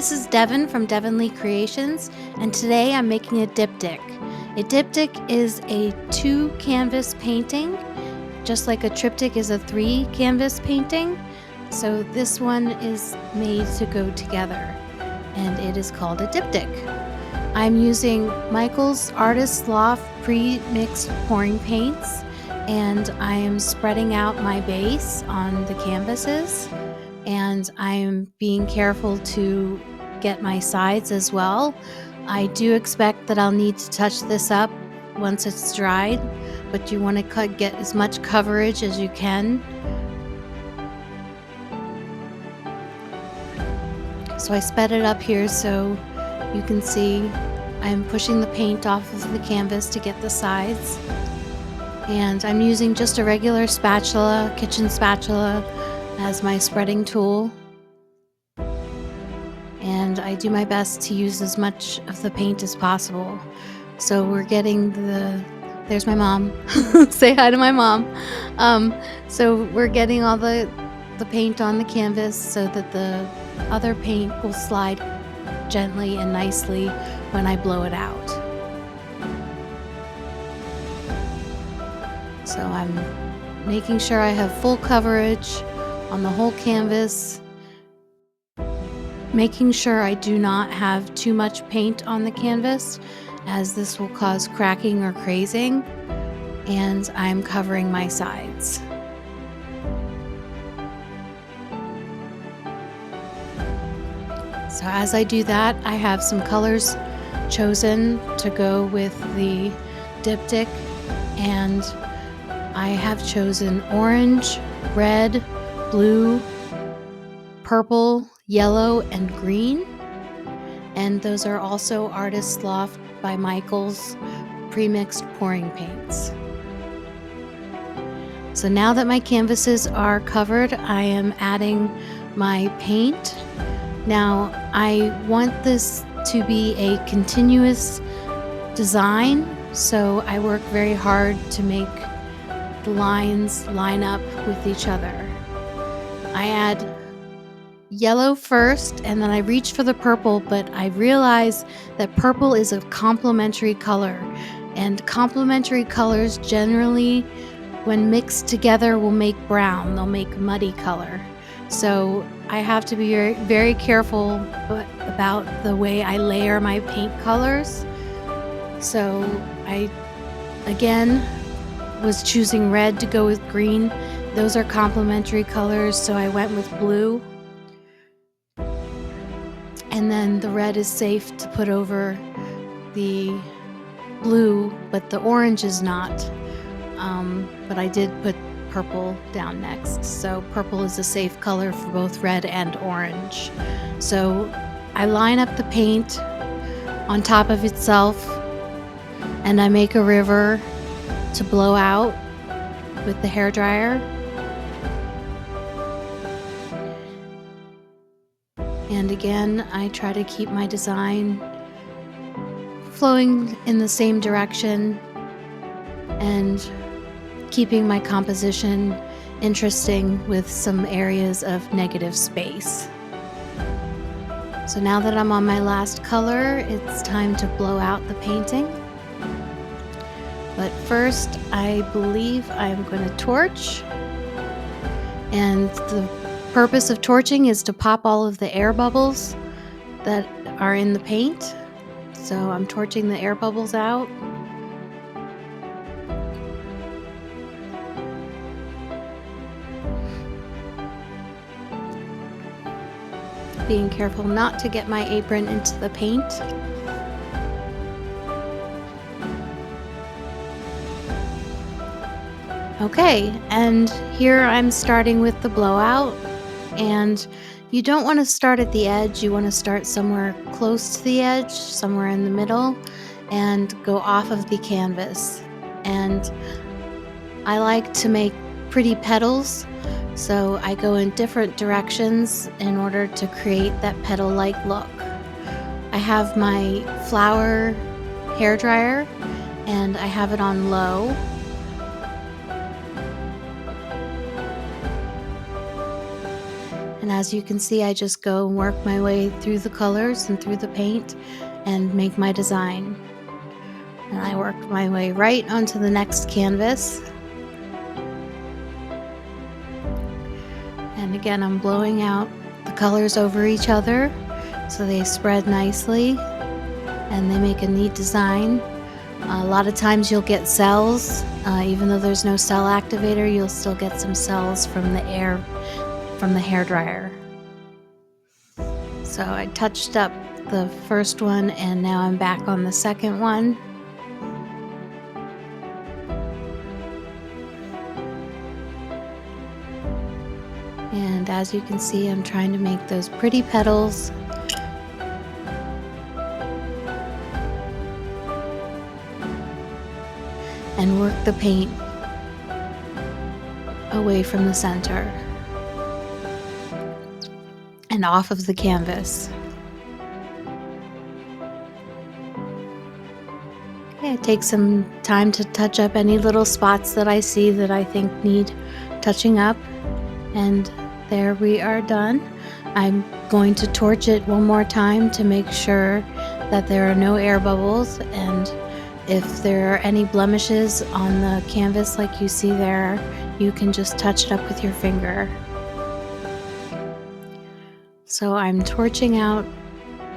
this is Devon from Devon Leigh Creations, and today I'm making a diptych. A diptych is a 2-canvas painting, just like a triptych is a 3-canvas painting. So this one is made to go together, and it is called a diptych. I'm using Michael's Artist Loft pre-mixed pouring paints, and I am spreading out my base on the canvases, and I'm being careful to get my sides as well. I do expect that I'll need to touch this up once it's dried, but you want to get as much coverage as you can. So I sped it up here so you can see I'm pushing the paint off of the canvas to get the sides. And I'm using just a regular spatula, kitchen spatula, as my spreading tool. And I do my best to use as much of the paint as possible. So we're getting there's my mom. Say hi to my mom. So we're getting all the paint on the canvas so that the other paint will slide gently and nicely when I blow it out. So I'm making sure I have full coverage on the whole canvas, making sure I do not have too much paint on the canvas, as this will cause cracking or crazing, and I'm covering my sides. So as I do that, I have some colors chosen to go with the diptych, and I have chosen orange, red, blue, purple, yellow, and green. And those are also Artist Loft by Michael's pre-mixed pouring paints. So now that my canvases are covered, I am adding my paint. Now I want this to be a continuous design, so I work very hard to make the lines line up with each other. I add yellow first, and then I reach for the purple, but I realize that purple is a complementary color, and complementary colors generally, when mixed together, will make brown. They'll make muddy color. So I have to be very, very careful about the way I layer my paint colors. So I, again, was choosing red to go with green. Those are complementary colors, so I went with blue. And then the red is safe to put over the blue, but the orange is not. But I did put purple down next. So purple is a safe color for both red and orange. So I line up the paint on top of itself, and I make a river to blow out with the hairdryer. And again, I try to keep my design flowing in the same direction and keeping my composition interesting with some areas of negative space. So now that I'm on my last color, it's time to blow out the painting. But first, I believe I'm going to torch. And the purpose of torching is to pop all of the air bubbles that are in the paint. So I'm torching the air bubbles out. Being careful not to get my apron into the paint. Okay, and here I'm starting with the blowout, and you don't want to start at the edge. You want to start somewhere close to the edge, somewhere in the middle, and go off of the canvas. And I like to make pretty petals, so I go in different directions in order to create that petal-like look. I have my flower hairdryer, and I have it on low. And as you can see, I just go and work my way through the colors and through the paint and make my design. And I work my way right onto the next canvas. And again, I'm blowing out the colors over each other so they spread nicely and they make a neat design. A lot of times you'll get cells, even though there's no cell activator, you'll still get some cells from the air from the hairdryer. So I touched up the first one and now I'm back on the second one. And as you can see, I'm trying to make those pretty petals. And work the paint away from the center and off of the canvas. Okay, take some time to touch up any little spots that I see that I think need touching up. And there we are done. I'm going to torch it one more time to make sure that there are no air bubbles, and if there are any blemishes on the canvas like you see there, you can just touch it up with your finger. So I'm torching out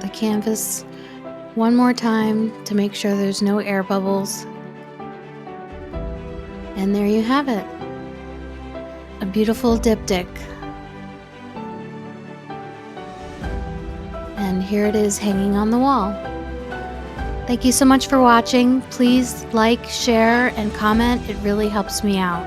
the canvas one more time to make sure there's no air bubbles. And there you have it. A beautiful diptych. And here it is hanging on the wall. Thank you so much for watching. Please like, share, and comment. It really helps me out.